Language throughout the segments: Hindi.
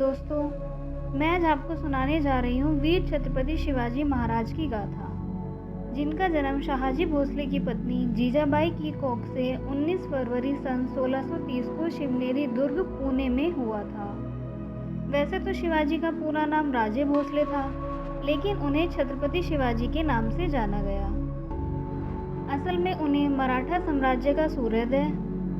दोस्तों, मैं आज आपको सुनाने जा रही हूँ वीर छत्रपति शिवाजी महाराज की गाथा, जिनका जन्म शहाजी भोसले की पत्नी जीजाबाई की कोख से 19 फरवरी सन 1630 को शिवनेरी दुर्ग पुणे में हुआ था। वैसे तो शिवाजी का पूरा नाम राजे भोसले था, लेकिन उन्हें छत्रपति शिवाजी के नाम से जाना गया। असल में उन्हें मराठा साम्राज्य का सूर्योदय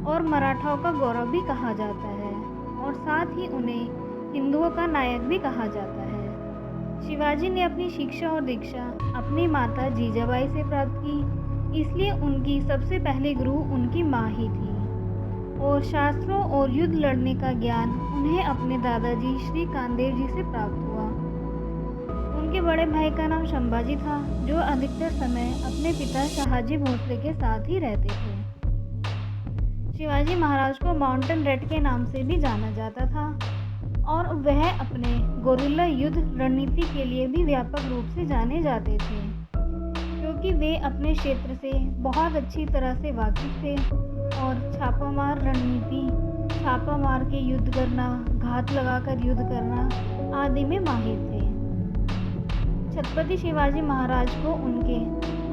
और मराठाओं का गौरव भी कहा जाता है, और साथ ही उन्हें हिंदुओं का नायक भी कहा जाता है। शिवाजी ने अपनी शिक्षा और दीक्षा अपनी माता जीजाबाई से प्राप्त की, इसलिए उनकी सबसे पहली गुरु उनकी माँ ही थी, और शास्त्रों और युद्ध लड़ने का ज्ञान उन्हें अपने दादाजी श्री कामदेव जी से प्राप्त हुआ। उनके बड़े भाई का नाम संभाजी था, जो अधिकतर समय अपने पिता शहाजी भोसले के साथ ही रहते थे। शिवाजी महाराज को माउंटेन रेड के नाम से भी जाना जाता था, और वह अपने गोरिल्ला युद्ध रणनीति के लिए भी व्यापक रूप से जाने जाते थे, क्योंकि वे अपने क्षेत्र से बहुत अच्छी तरह से वाकिफ थे और छापामार रणनीति, छापा मार के युद्ध करना, घात लगाकर युद्ध करना आदि में माहिर थे। छत्रपति शिवाजी महाराज को उनके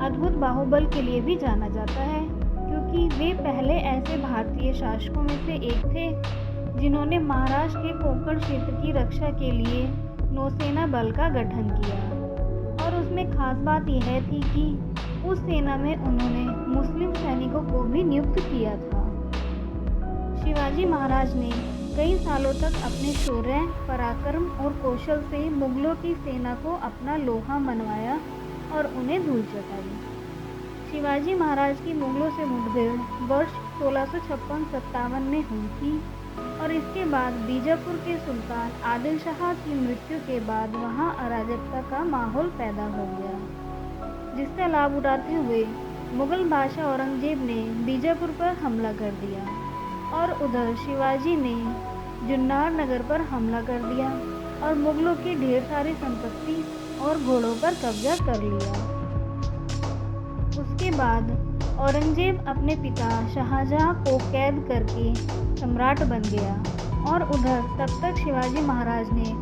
अद्भुत बाहुबल के लिए भी जाना जाता है, क्योंकि वे पहले ऐसे भारतीय शासकों में से एक थे जिन्होंने महाराष्ट्र के कोंकण क्षेत्र की रक्षा के लिए नौसेना बल का गठन किया। और उसमें खास बात यह थी कि उस सेना में उन्होंने मुस्लिम सैनिकों को भी नियुक्त किया था। शिवाजी महाराज ने कई सालों तक अपने शौर्य, पराक्रम और कौशल से मुगलों की सेना को अपना लोहा मनवाया और उन्हें धूल चटाई। शिवाजी महाराज की मुगलों से मुठभेड़ वर्ष 1656-57 में हुई थी, और इसके बाद बीजापुर के सुल्तान आदिल शाह की मृत्यु के बाद वहां अराजकता का माहौल पैदा हो गया, जिसका लाभ उठाते हुए मुगल बादशाह औरंगजेब ने बीजापुर पर हमला कर दिया, और उधर शिवाजी ने जुन्नर नगर पर हमला कर दिया और मुगलों की ढेर सारी संपत्ति और घोड़ों पर कब्जा कर लिया। उसके बाद औरंगजेब अपने पिता शाहजहां को कैद करके सम्राट बन गया, और उधर तब तक शिवाजी महाराज ने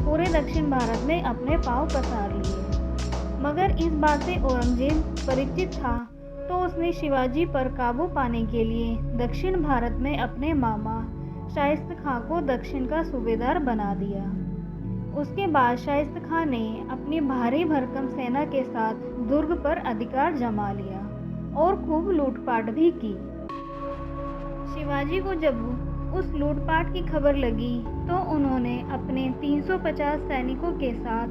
पूरे दक्षिण भारत में अपने पांव पसार लिए। मगर इस बात से औरंगजेब परिचित था, तो उसने शिवाजी पर काबू पाने के लिए दक्षिण भारत में अपने मामा शाइस्ता खां को दक्षिण का सूबेदार बना दिया। उसके बाद शाइस्ता खां ने अपनी भारी भरकम सेना के साथ दुर्ग पर अधिकार जमा लिया और खूब लूटपाट भी की। शिवाजी को जब उस लूटपाट की खबर लगी, तो उन्होंने अपने 350 सैनिकों के साथ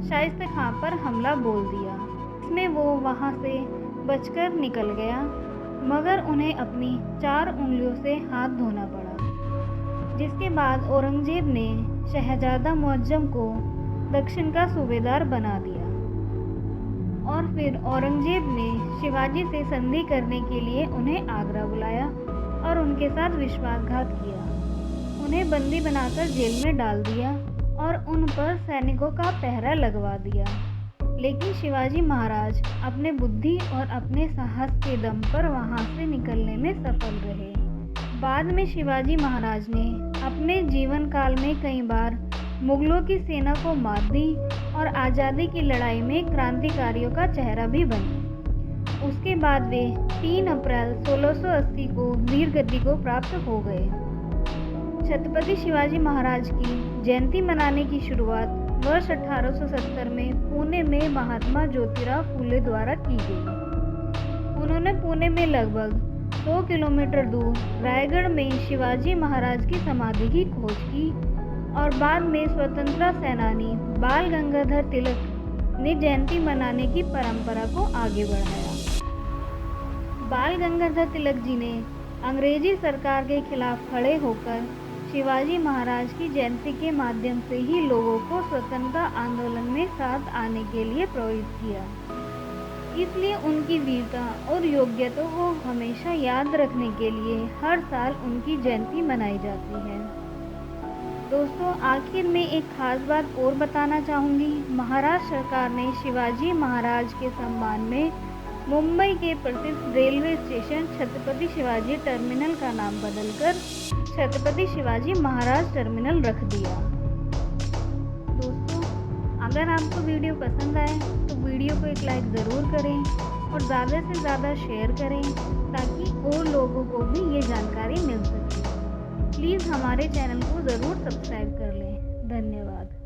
शाइस्ता खां पर हमला बोल दिया। इसमें वो वहां से बचकर निकल गया, मगर उन्हें अपनी 4 उंगलियों से हाथ धोना पड़ा। जिसके बाद औरंगजेब ने शहजादा मुअज्जम को दक्षिण का सूबेदार बना दिया, और फिर औरंगजेब ने शिवाजी से संधि करने के लिए उन्हें आगरा बुलाया और उनके साथ विश्वासघात किया। उन्हें बंदी बनाकर जेल में डाल दिया और उन पर सैनिकों का पहरा लगवा दिया। लेकिन शिवाजी महाराज अपने बुद्धि और अपने साहस के दम पर वहां से निकलने में सफल रहे। बाद में शिवाजी महाराज ने अपने जीवन काल में कई बार मुगलों की सेना को मात दी और आज़ादी की लड़ाई में क्रांतिकारियों का चेहरा भी बने। उसके बाद वे 3 अप्रैल 1680 को वीर गद्दी को प्राप्त हो गए। छत्रपति शिवाजी महाराज की जयंती मनाने की शुरुआत वर्ष 1870 में पुणे में महात्मा ज्योतिराव फूले द्वारा की गई। उन्होंने पुणे में लगभग 100 किलोमीटर दूर रायगढ़ में शिवाजी महाराज की समाधि की खोज की, और बाद में स्वतंत्रता सेनानी बाल गंगाधर तिलक ने जयंती मनाने की परंपरा को आगे बढ़ाया। बाल गंगाधर तिलक जी ने अंग्रेजी सरकार के खिलाफ खड़े होकर शिवाजी महाराज की जयंती के माध्यम से ही लोगों को स्वतंत्रता आंदोलन में साथ आने के लिए प्रेरित किया। इसलिए उनकी वीरता और योग्यता को हमेशा याद रखने के लिए हर साल उनकी जयंती मनाई जाती है। दोस्तों, आखिर में एक खास बात और बताना चाहूँगी। महाराष्ट्र सरकार ने शिवाजी महाराज के सम्मान में मुंबई के प्रसिद्ध railway station Chhatrapati Shivaji terminal का नाम बदलकर छत्रपति शिवाजी महाराज टर्मिनल रख दिया। दोस्तों, अगर आपको वीडियो पसंद आए तो वीडियो को एक लाइक ज़रूर करें और ज़्यादा से ज़्यादा शेयर करें ताकि और लोगों को भी ये जानकारी मिल सके। प्लीज़ हमारे चैनल को ज़रूर सब्सक्राइब कर लें। धन्यवाद।